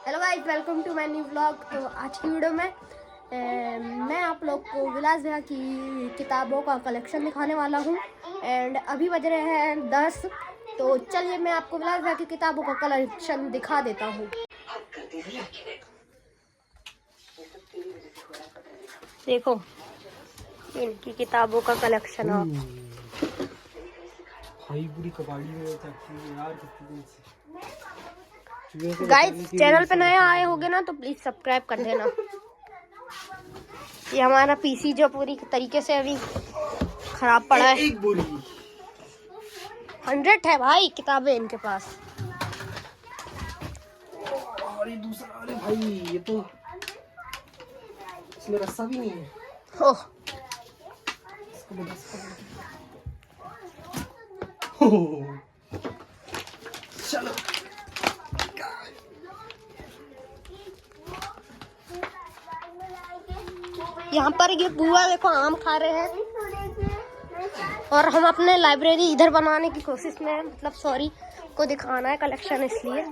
Hello guys, welcome to my new vlog. तो आज की वीडियो में मैं आप लोग को विलास भैया की किताबों का कलेक्शन दिखाने वाला हूँ। एंड अभी बज रहे हैं 10। तो चलिए मैं आपको विलास भैया की किताबों का कलेक्शन दिखा देता हूँ। देखो इनकी किताबों का कलेक्शन आप भाई पूरी कबाड़ी में यार कितने दिन से गाइस, चैनल पे नए आए होगे ना तो प्लीज सब्सक्राइब कर देना। ये हमारा पीसी जो पूरी तरीके से अभी खराब पड़ा है। एक बोरी 100 है भाई किताबें इनके पास। और ये दूसरा, अरे भाई ये तो इसमें रस्सा भी नहीं है। ओह इसको बता चलो यहाँ पर ये बुआ देखो आम खा रहे हैं और हम अपने लाइब्रेरी इधर बनाने की कोशिश में है। मतलब सॉरी को दिखाना है कलेक्शन, इसलिए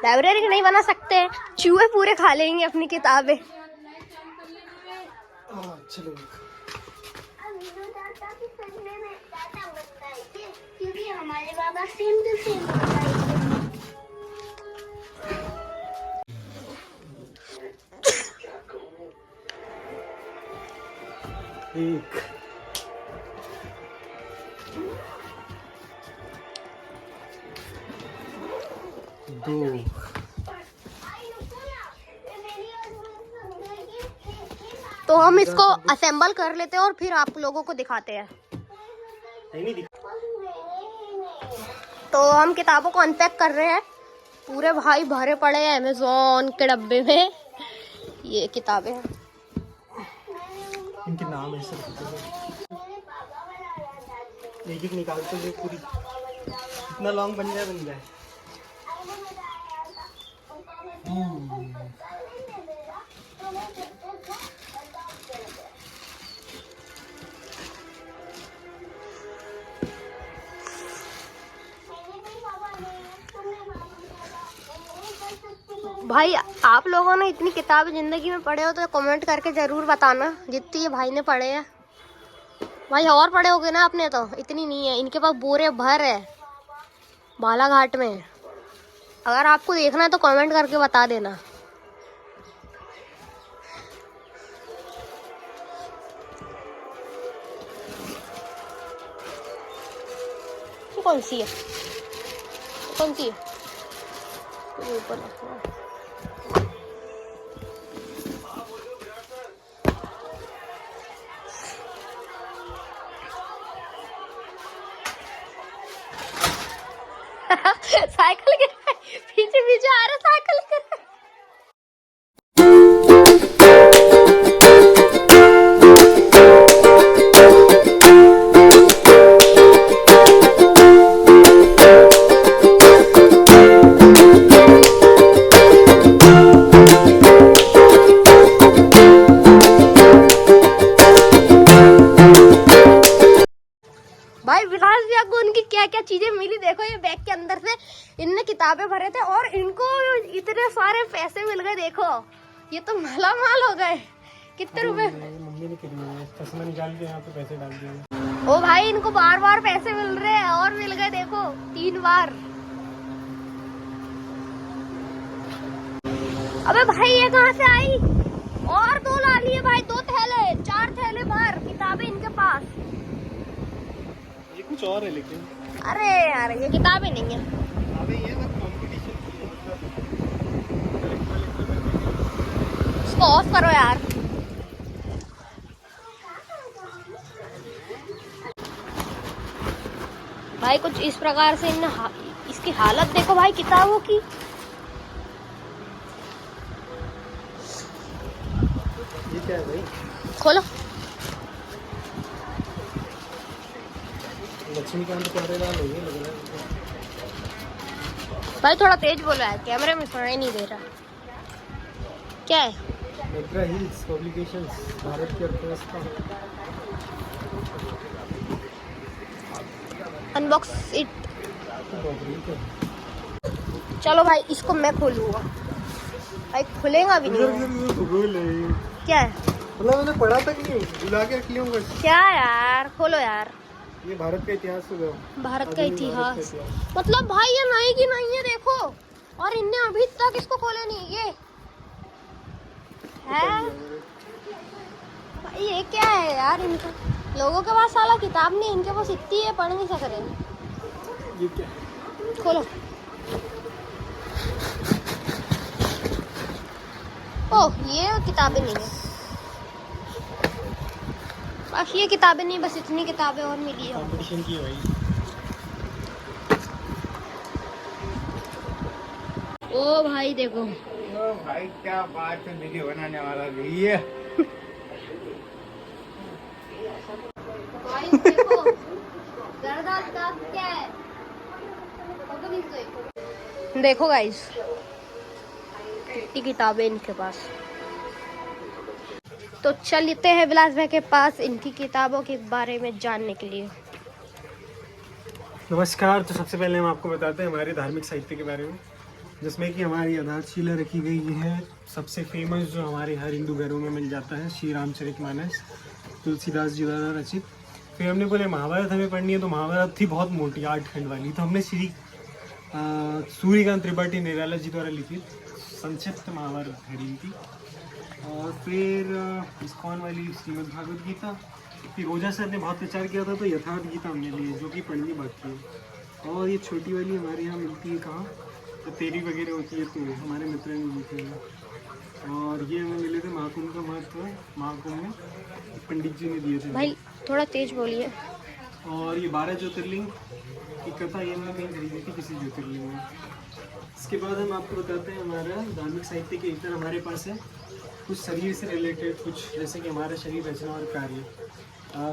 लाइब्रेरी नहीं बना सकते, चूहे पूरे खा लेंगे अपनी किताबें। चलो क्योंकि हमारे बाबा सेम टू सेम एक दो तो हम इसको असेंबल कर लेते हैं और फिर आप लोगों को दिखाते हैं। नहीं तो हम किताबों को अनपैक कर रहे हैं। पूरे भाई भरे पड़े हैं अमेज़न के डब्बे में। ये किताबें हैं, इनके नाम ऐसे एक एक निकालते हुए पूरी इतना लॉन्ग बन जाए। भाई आप लोगों ने इतनी किताबें जिंदगी में पढ़े हो तो कमेंट करके जरूर बताना जितनी ये भाई ने पढ़े हैं। भाई और पढ़े होगे ना आपने, तो इतनी नहीं है, इनके पास बोरे भर है बालाघाट में। अगर आपको देखना है तो कमेंट करके बता देना। ये कौन सी है, कौन सी है? ये ऊपर रखो। साइकिल गिर रहा है, पीछे पीछे आ रहा साइकिल गिर रहा है। भाई विलास भैया को उनकी क्या क्या चीजें मिली देखो। ये बैग के अंदर से इनने किताबें भरे थे और इनको इतने सारे पैसे मिल गए। देखो ये तो माला माल हो गए। कितने रुपए? मम्मी ने चश्मा निकाल के यहाँ पे पैसे डाल दिए। ओ भाई इनको बार बार पैसे मिल रहे हैं और मिल गए देखो 3 बार। अबे भाई ये कहाँ से आई? और 2 ला लिए भाई, 2 थैले 4 थैले भर किताबें इनके पास। ये कुछ और है लेकिन अरे यार ये किताबें नहीं है। अबे ये मत कंपटीशन की इसको ऑफ करो यार। भाई कुछ इस प्रकार से इनने इसकी हालत देखो भाई किताबों की। ये क्या है भाई? खोलो। लक्ष्मीकांत प्यारेलाल हो गए लग रहा है। भाई थोड़ा तेज बोलो यार, कैमरे में सुनाई नहीं दे रहा। क्या है? मैग्रा हिल्स पब्लिकेशंस, भारत की अर्थव्यवस्था। Unbox it. चलो भाई इसको मैं खोलूंगा, भाई खुलेगा भी नहीं। क्या है? मतलब मैंने पढ़ा तक नहीं, बुला के रख लिया हूँ बस। क्या यार, खोलो यार। ये भारत का इतिहास हो गया। भारत का इतिहास मतलब भाई ये नहीं कि नहीं है, देखो। और इनने अभी तक इसको खोले नहीं। ये है भाई, ये क्या है यार? इनका लोगों के पास साला किताब नहीं, इनके पास इतनी है, पढ़ नहीं सक रहे। ये क्या है? खोलो। ओह ये किताबें नहीं है, बस ये किताबें नहीं, बस इतनी किताबें और मिली है। कंपटीशन की है भाई। ओ भाई देखो, ओ भाई क्या बात है, वीडियो बनाने वाला भी है। भाई देखो जरदाद का क्या है, देखो गाइस कितनी किताबें इनके पास। तो चलते हैं विलास भाई के पास इनकी किताबों के बारे में जानने के लिए। नमस्कार। तो सबसे पहले हम आपको बताते हैं हमारे धार्मिक साहित्य के बारे में, जिसमें कि हमारी आधारशिला रखी गई है। सबसे फेमस जो हमारे हर हिंदू घरों में मिल जाता है, श्री रामचरितमानस, तुलसीदास जी द्वारा रचित। फिर हमने बोले महाभारत हमें पढ़नी है, तो महाभारत थी बहुत मोटी 8 खंड वाली, तो हमने श्री सूर्यकांत त्रिपाठी निराला जी द्वारा लिखित संक्षिप्त महाभारत खरीदी थी। और फिर इस्कॉन वाली श्रीमद् भागवत गीता। फिर ओझा सर ने बहुत प्रचार किया था, तो यथार्थ गीता हमने ली है, जो कि पढ़नी बाकी है। और ये छोटी वाली हमारे यहाँ मिलती है कहाँ, तो तेरी वगैरह होती है, तो हमारे मित्र ने लिखे हैं। और ये हमें मिले थे महाकुंभ का महत्व, महाकुंभ में पंडित जी ने दिए थे भाई थोड़ा तेज बोलिए। और ये 12 ज्योतिर्लिंग की कथा ये हमने कहीं खरीदी थी, किसी ज्योतिर्लिंग में। इसके बाद हम आपको बताते हैं हमारा धार्मिक साहित्य के इधर हमारे पास है कुछ शरीर से रिलेटेड, कुछ जैसे कि हमारा शरीर रचना और कार्य,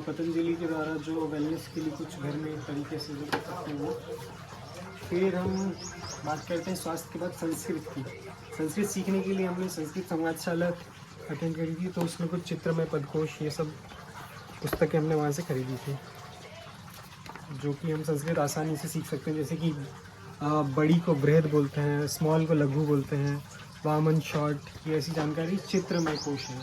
पतंजलि के द्वारा जो वेलनेस के लिए कुछ घर में तरीके से जो कर सकते हैं वो। फिर हम बात करते हैं स्वास्थ्य के बाद संस्कृत की। संस्कृत सीखने के लिए हमने संस्कृत संवादशाला अटेंड करी थी, तो उसमें कुछ चित्रमय पदकोश ये सब पुस्तकें हमने वहाँ से खरीदी थी, जो कि हम संस्कृत आसानी से सीख सकते हैं। जैसे कि बड़ी को बृहद बोलते हैं, स्मॉल को लघु बोलते हैं, वामन शॉर्ट, ये ऐसी जानकारी चित्रमय कोश है,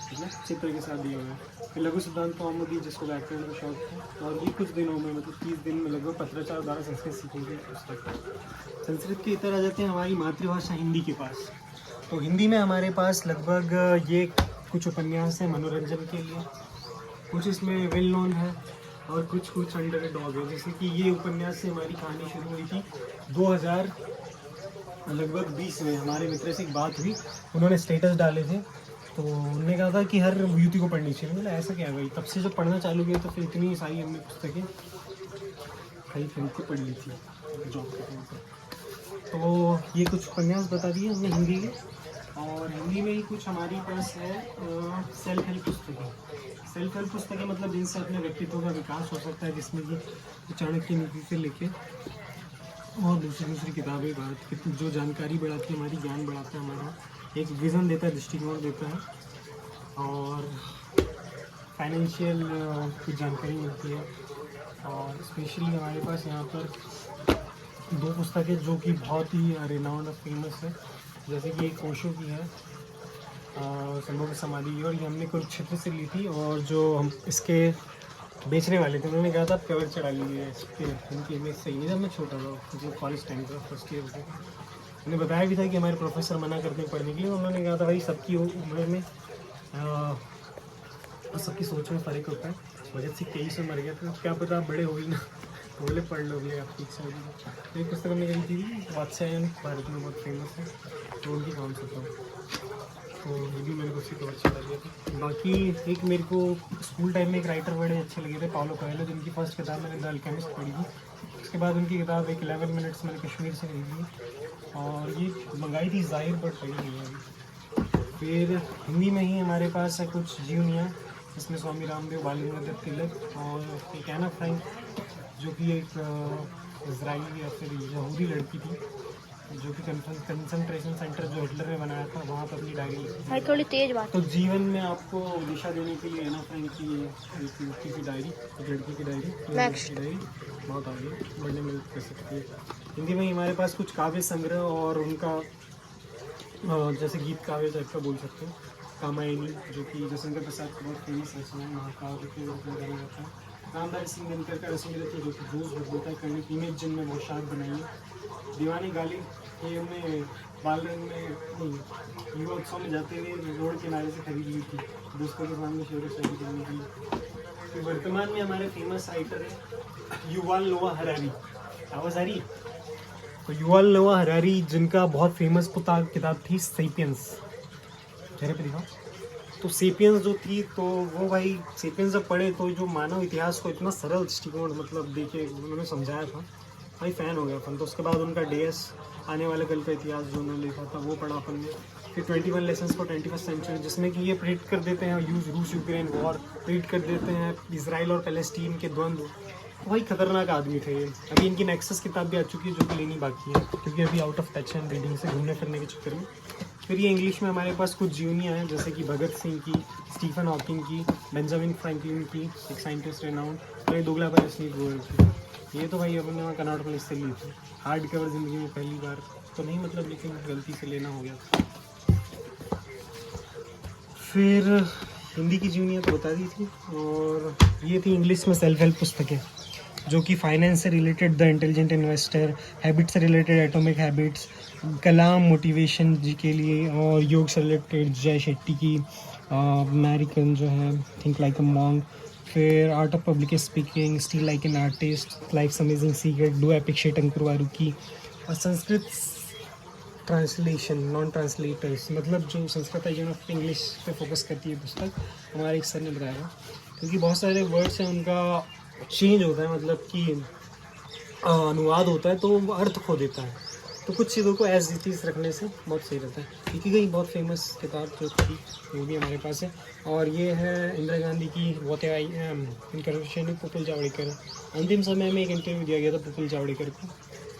ठीक है, चित्र के साथ दिया हुआ है। फिर लघु सिद्धांत कौमुदी, जिसको व्याकरण का शौक है, और ये कुछ दिनों में मतलब 30 दिन में लगभग पत्राचार द्वारा संस्कृत सीखेंगे पुस्तक। संस्कृत के इतर आ जाते हैं हमारी मातृभाषा हिंदी के पास। तो हिंदी में हमारे पास लगभग ये कुछ उपन्यास हैं मनोरंजन के लिए, कुछ इसमें वेल नोन है और कुछ अंडर डॉग है। जैसे कि ये उपन्यास से हमारी कहानी शुरू हुई थी 2000 लगभग 20 में। हमारे मित्र से एक बात हुई, उन्होंने स्टेटस डाले थे, तो उन्होंने कहा था कि हर युवती को पढ़नी चाहिए। मतलब ऐसा क्या है भाई, तब से जब पढ़ना चालू किया तो फिर इतनी सारी हमने पुस्तकें खरीद के पढ़ ली थी जॉब के टाइम पर। तो ये कुछ उपन्यास बता दिए हमने हिंदी के। और हिंदी में ही कुछ हमारी पास है सेल्फ हेल्प पुस्तकें। सेल्फ हेल्प पुस्तकें मतलब जिनसे अपने व्यक्तित्व का विकास हो सकता है, जिसमें कि चाणक्य नीति से लेके और दूसरी किताबें भारत की जो जानकारी बढ़ाती है, हमारी ज्ञान बढ़ाता है, हमारा एक विज़न देता है, दृष्टिकोण देता है, और फाइनेंशियल कुछ जानकारी मिलती है। और स्पेशली हमारे पास यहाँ पर 2 पुस्तकें जो कि बहुत ही रिनाउंड और फेमस है, जैसे कि एक ओशो की है संभोग समाधि, और ये हमने कुरुक्षेत्र से ली थी। और जो हम इसके बेचने वाले थे उन्होंने कहा था पेवर चढ़ा लीजिए इस पर, उनकी इमेज सही है। जब मैं छोटा था, जो कॉलेज टाइम था, फर्स्ट ईयर से, उन्हें बताया भी था कि हमारे प्रोफेसर मना करते हैं पढ़ने के लिए। उन्होंने कहा था भाई सबकी उम्र में सबकी सोच में फ़र्क होता है। भगत सिंह 23 में मर गया, तो क्या पता आप बड़े हो ही ना, तो बोले पढ़ लोगे आपकी इच्छा होगी। तो एक पुस्तक हमने कही थी वात्स्यायन, भारत में बहुत फेमस है, तो उनकी काम करता हूँ, तो ये भी मेरे को उसकी तो अच्छा लग गया था। बाकी एक मेरे को स्कूल टाइम में एक राइटर बड़े अच्छे लगे थे, पाउलो कोएल्हो, जिनकी फर्स्ट किताब मैंने द अल्केमिस्ट पढ़ी थी। उसके बाद उनकी किताब एक 11 मिनट्स मैंने कश्मीर से खरीदी, और ये मंगाई थी ज़ाहिर, पर पढ़ी नहीं है अभी। फिर हिंदी में ही हमारे पास है कुछ जीवनियाँ, जिसमें स्वामी रामदेव, बाल गंगाधर तिलक, और एक एना फ्रैंक, जो कि एक इजरायली या फिर यहूदी लड़की थी, जो कि कंसंट्रेशन सेंटर जो हिटलर ने बनाया था, वहाँ पर अपनी डायरी लिखी थी। भाई थोड़ी तेज बात। तो जीवन में आपको दिशा देने के लिए एना फ्रैंक की एक लड़की की डायरी, एक लड़की की डायरी, Next. की डायरी बहुत आगे बढ़ने में मदद कर सकती है। हिंदी में हमारे पास कुछ काव्य संग्रह और उनका जैसे गीत काव्य टाइप का बोल सकते हैं। कामायनी, जो कि जसवंत प्रसाद का बहुत फेमस रचना है, महाकाव्य के रूप में जाना जाता है। रामधारी सिंह दिनकर का रसोई जो कि रोज भरता है करने की इमेज जिन में बहुत शाद बनाई है। दीवानी गाली, ये हमने बाल रंग में युवा उत्सव में जाते हुए रोड किनारे से खरीद ली थी, दोस्तों के सामने शेर शायरी करने के लिए। तो वर्तमान में हमारे फेमस राइटर है युवाल नोआ हरारी। आवाज़ आ रही है? तो युवाल नोआ हरारी, जिनका बहुत फेमस किताब थी सेपियंस, चेहरे पे दिखाओ। तो सेपियंस जो थी, तो वो भाई सेपियंस जब पढ़े तो जो मानव इतिहास को इतना सरल दृष्टिकोण मतलब देखे उन्होंने समझाया था, भाई फ़ैन हो गया अपन। तो उसके बाद उनका डेस आने वाले कल का इतिहास जो उन्होंने लिखा था वो पढ़ा अपन ने। फिर 21 लेसन्स फॉर 21st सेंचुरी, जिसमें कि ये प्रेडिक्ट कर देते हैं रूस यूक्रेन वॉर, प्रेडिक्ट कर देते हैं इसराइल और पैलेस्टीन के द्वंद्व। भाई खतरनाक आदमी थे ये। अभी इनकी नेक्सस किताब भी आ चुकी है जो कि लेनी बाकी है, क्योंकि अभी आउट ऑफ टच है रीडिंग से, घूमने फिरने के चक्कर में। फिर ये इंग्लिश में हमारे पास कुछ जीवनियाँ हैं, जैसे कि भगत सिंह की, स्टीफन हॉकिंग की, बेंजामिन फ्रैंकलिन की, एक साइंटिस्ट रेनाउंड, और दोगला पैलेस्टीन वॉर की। ये तो भाई अपने वहाँ कनाट प्लेस से ली थी, हार्ड कवर ज़िंदगी में पहली बार तो नहीं मतलब, लेकिन गलती से लेना हो गया था। फिर हिंदी की जीवनियाँ तो बता दी थी, और ये थी इंग्लिश में सेल्फ हेल्प पुस्तकें, जो कि फाइनेंस से related the intelligent investor, habit से रिलेटेड एटॉमिक हैबिट्स, कलाम मोटिवेशन जी के लिए, और योग से रिलेटेड जय शेट्टी की अमेरिकन जो है थिंक लाइक अ मॉन्क। फिर art of public speaking, steel like an artist, lives amazing secret, do epic शेट अंकुरवारू की। और संस्कृत ट्रांसलेशन, नॉन ट्रांसलेटर्स, मतलब जो संस्कृत ऑफ इंग्लिश पे फोकस करती है पुस्तक, हमारे एक सर ने बताया, क्योंकि बहुत सारे वर्ड्स हैं उनका चेंज होता है, मतलब कि अनुवाद होता है तो वो अर्थ खो देता है, तो कुछ चीज़ों को एज इट इज़ रखने से बहुत सही रहता है। क्योंकि कई बहुत फेमस किताब जो थी वो भी हमारे पास है। और ये है इंदिरा गांधी की व्हाट आई एम, इनका प्रफुल्ल जावड़ेकर। अंतिम समय में एक इंटरव्यू दिया गया था प्रफुल्ल जावड़ेकर को,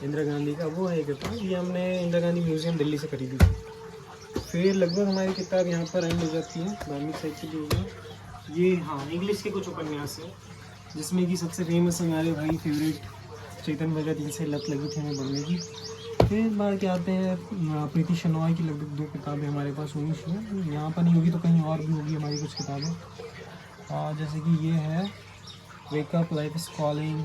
इंदिरा गांधी का, वो है किताब, ये हमने इंदिरा गांधी म्यूज़ियम दिल्ली से खरीदी थी। फिर लगभग हमारी किताब यहाँ पर एंड हो जाती है, धार्मिक साहित्य जो होगा ये, हाँ इंग्लिश के कुछ उपन्यास है, जिसमें कि सबसे फेमस हमारे भाई फेवरेट चेतन भगत, इनसे लत लगी थी हमें पढ़ने की। फिर बात के आते हैं प्रीति शनॉय की लगभग 2 किताबें हमारे पास होंगी इसमें, यहाँ पर नहीं होगी तो कहीं और भी होगी हमारी कुछ किताबें, जैसे कि ये है वेकअप, लाइफ इज कॉलिंग,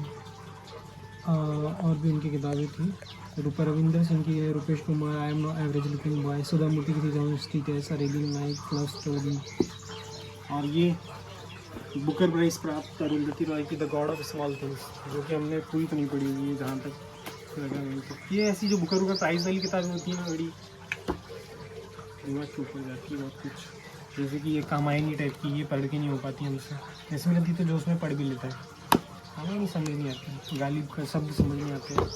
और भी उनकी किताबें थी। रविंदर सिंह की है, Rupesh Kumar, I am no average looking boy, Sudha Murthy की थी जॉन स्ट्रीट है, अरेबियन नाइट, लव स्टोरी। और ये बुकर प्राइज प्राप्त अरुंधति रॉय की the god of small things, जो कि हमने पूरी तो नहीं पढ़ी हुई है जहाँ तक लगा नहीं। तो ये ऐसी जो बुकर प्राइज वाली किताबें होती है ना, बड़ी दिमाग के ऊपर जाती है बहुत कुछ, जैसे कि ये कामायनी टाइप की, ये पढ़ के नहीं हो पाती हमसे, जैसे मिलती तो जो उसमें पढ़ भी लेता है, हमें नहीं समझ नहीं आती, गालिब का शब्द समझ नहीं आते हैं।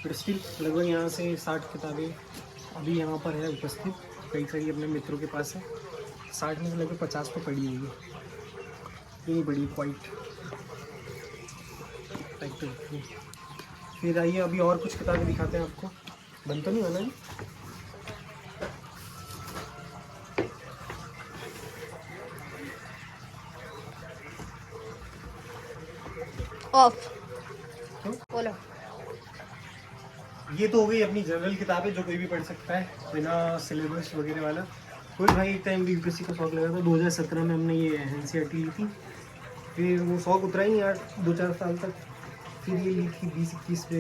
बट स्टिल लगभग यहाँ से 60 किताबें अभी यहाँ पर है उपस्थित, कई सारी अपने मित्रों के पास है। 60 में से लगभग 50 तो पढ़ी होगी, ये नहीं पढ़ी क्वाइट। फिर आइए अभी और कुछ किताबें दिखाते हैं आपको, बंद तो नहीं होना है। ऑफ बोलो। ये तो हो गई अपनी जनरल किताबें जो कोई भी पढ़ सकता है बिना सिलेबस वगैरह वाला। कोई भाई एक टाइम भी यूपीएससी का शौक लगा था, 2017 में हमने ये एनसीईआरटी ली थी, फिर वो शौक उतरा ही नहीं यार 2-4 साल तक। फिर ये ली थी 20-21 पे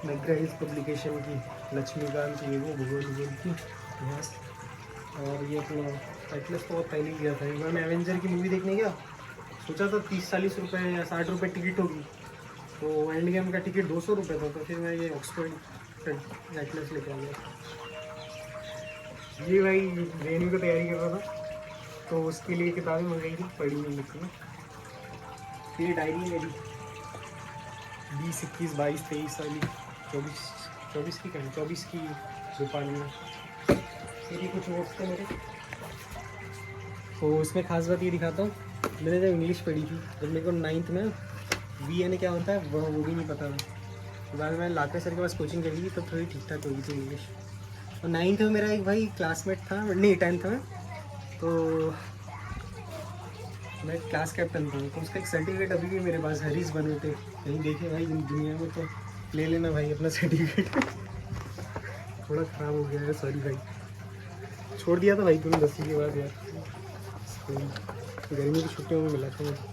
मैग्राइज पब्लिकेशन की, लक्ष्मीकांत की, वो भूगोल की इतिहास। और ये अपना एटलस तो बहुत पहले ही गया था। एक बार मैं एवेंजर की मूवी देखने गया, सोचा था 30-40 रुपये या 60 रुपये टिकट होगी, तो एंड गेम का टिकट 200 रुपये था, तो फिर मैं ये ऑक्सफोर्ड एटलस लेके आ गया। ये भाई रेनू की तैयारी कर रहा था तो उसके लिए किताबें मंगाई थी, पढ़ी नहीं लिखी। फिर डायरी मेरी 20, 21, 22, 23 वाली, 24 की कहीं 24 की भोपाल में। फिर ये कुछ नोट्स थे मेरे, तो उसमें खास बात ये दिखाता हूँ, मैंने जब इंग्लिश पढ़ी थी, जब मेरे को 9th में वी एन क्या होता है वो भी नहीं पता था, बाद में मैंने लाकर सर के पास कोचिंग कर ली तो थोड़ी ठीक ठाक होगी थी इंग्लिश। और 9th में मेरा एक भाई क्लासमेट था, नहीं 10th में, तो मैं क्लास कैप्टन था, तो उसका एक सर्टिफिकेट अभी भी मेरे पास हरीश बने थे, कहीं देखे भाई दुनिया में तो ले लेना भाई अपना सर्टिफिकेट। थोड़ा ख़राब हो गया है, सॉरी भाई। छोड़ दिया था भाई तुमने 10वीं के बाद यार, गर्मी की छुट्टियों में मिला था मुझे।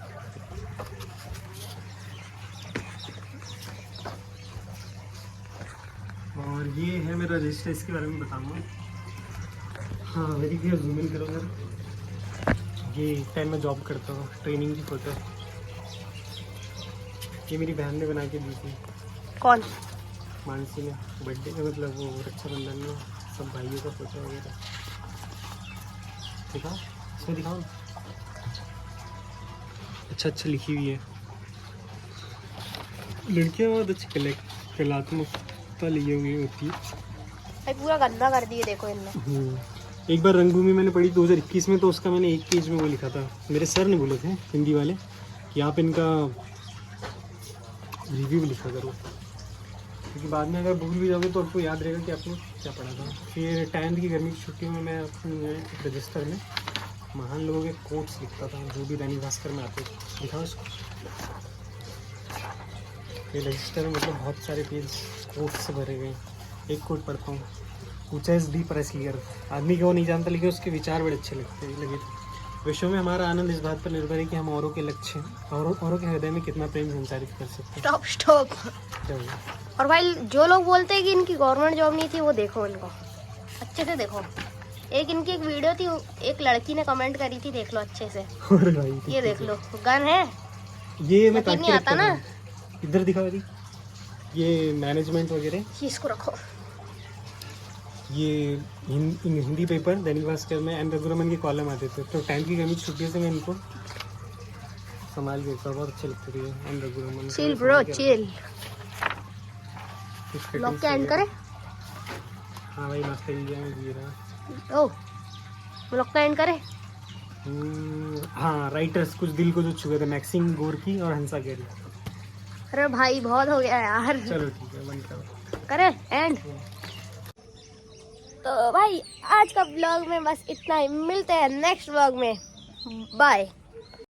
और ये है मेरा रजिस्टर, इसके बारे में बताऊँगा। हाँ वेरी क्लियर, जूम इन करो सर। ये टाइम में जॉब करता हूँ, ट्रेनिंग की फ़ोटो। ये मेरी बहन ने बना के दी थी। कौन? मानसी ने, बर्थडे का मतलब वो रक्षाबंधन में सब भाइयों का फोटो वगैरह। दिखाओ, इसमें दिखाओ ना। अच्छा लिखी हुई है। लड़कियाँ बहुत अच्छी कलात्मकता लिए हुई होती है। भाई पूरा गंदा कर दिए देखो इनने। एक बार रंगभूमि मैंने पढ़ी 2021 में, तो उसका मैंने एक पेज में वो लिखा था, मेरे सर ने बोले थे हिंदी वाले कि आप इनका रिव्यू लिखा करो, क्योंकि बाद में अगर भूल भी जाओगे तो आपको याद रहेगा कि आपने क्या पढ़ा था। फिर 10th की गर्मी की छुट्टियों में मैं अपने रजिस्टर में महान लोगों के कोट्स लिखता था, जो भी दैनिक भास्कर में आते थे। दिखाओ इसको, ये रजिस्टर में मतलब बहुत सारे पेज कोट्स से भरे हुए। एक कोट पढ़ता हूँ, ऊंचा इस डी प्रेसलियर, आदमी को नहीं जानता लेकिन उसके विचार बड़े अच्छे लगे थे। विश्व में हमारा आनंद इस बात पर निर्भर है कि हम औरों के लक्ष्य औरों के हृदय में कितना प्रेम संचारित कर सकते हैं। स्टॉप। क्या हुआ? और भाई जो लोग बोलते हैं कि इनकी गवर्नमेंट जॉब नहीं थी, वो देखो इनको अच्छे से देखो। एक इनकी एक वीडियो थी, एक लड़की ने कमेंट करी थी, देख लो अच्छे से। अरे भाई ये देख लो, गन है, ये मैं यकीन नहीं आता ना। इधर दिखाओ दी, ये मैनेजमेंट वगैरह। इसको रखो। ये हिंदी पेपर दैनिक भास्कर में एम रघुरमन के कॉलम आते थे, तो 10th की गर्मी की छुट्टियों से मैं इनको संभाल के रखता, बहुत अच्छे लगते थे M Raghuraman. Chill bro chill. Lock क्या एंड करे? हाँ भाई नाश्ता लीजिए, मैं पी रहा। ओ लॉक का एंड करे। हाँ राइटर्स कुछ दिल को जो छुए थे, मैक्सिम गोर्की और हंसा गेरी। अरे भाई बहुत हो गया यार, चलो ठीक है, बंद करो, करे एंड। तो भाई आज का व्लॉग में बस इतना ही, मिलते हैं नेक्स्ट व्लॉग में, बाय।